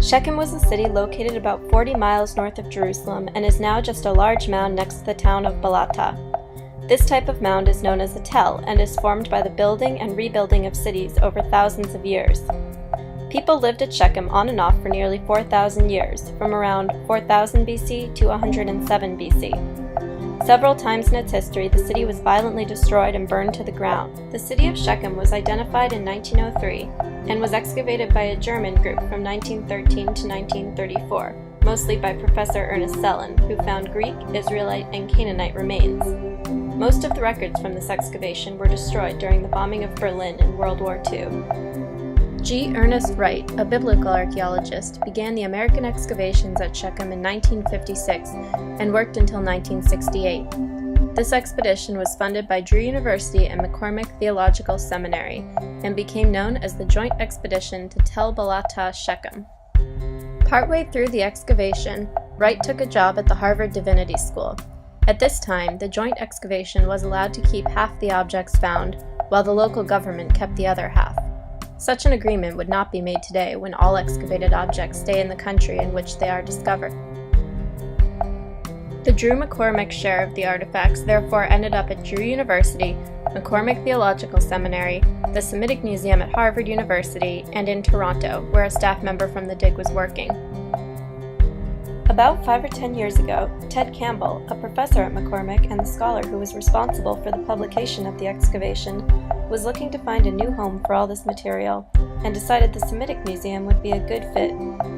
Shechem was a city located about 40 miles north of Jerusalem and is now just a large mound next to the town of Balata. This type of mound is known as a tell and is formed by the building and rebuilding of cities over thousands of years. People lived at Shechem on and off for nearly 4,000 years, from around 4000 BC to 107 BC. Several times in its history, the city was violently destroyed and burned to the ground. The city of Shechem was identified in 1903 and was excavated by a German group from 1913 to 1934, mostly by Professor Ernest Sellen, who found Greek, Israelite, and Canaanite remains. Most of the records from this excavation were destroyed during the bombing of Berlin in World War II. G. Ernest Wright, a biblical archaeologist, began the American excavations at Shechem in 1956 and worked until 1968. This expedition was funded by Drew University and McCormick Theological Seminary and became known as the Joint Expedition to Tel Balata Shechem. Partway through the excavation, Wright took a job at the Harvard Divinity School. At this time, the joint excavation was allowed to keep half the objects found, while the local government kept the other half. Such an agreement would not be made today when all excavated objects stay in the country in which they are discovered. The Drew McCormick share of the artifacts therefore ended up at Drew University, McCormick Theological Seminary, the Semitic Museum at Harvard University, and in Toronto, where a staff member from the dig was working. About 5 or 10 years ago, Ted Campbell, a professor at McCormick and the scholar who was responsible for the publication of the excavation, was looking to find a new home for all this material and decided the Semitic Museum would be a good fit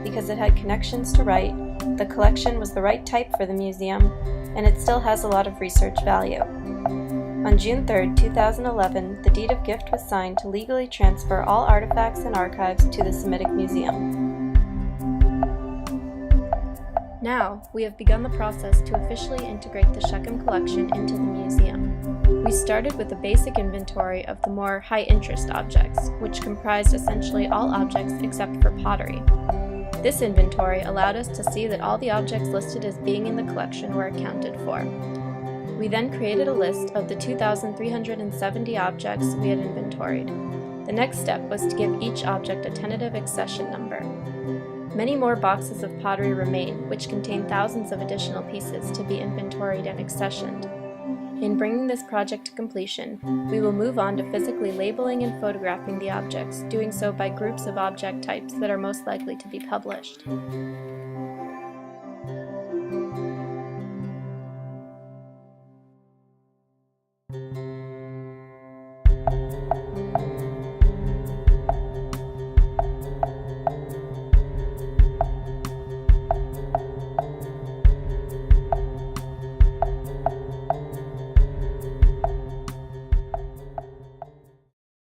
because it had connections to Wright, the collection was the right type for the museum, and it still has a lot of research value. On June 3, 2011, the deed of gift was signed to legally transfer all artifacts and archives to the Semitic Museum. Now, we have begun the process to officially integrate the Shechem collection into the museum. We started with a basic inventory of the more high-interest objects, which comprised essentially all objects except for pottery. This inventory allowed us to see that all the objects listed as being in the collection were accounted for. We then created a list of the 2,370 objects we had inventoried. The next step was to give each object a tentative accession number. Many more boxes of pottery remain, which contain thousands of additional pieces to be inventoried and accessioned. In bringing this project to completion, we will move on to physically labeling and photographing the objects, doing so by groups of object types that are most likely to be published.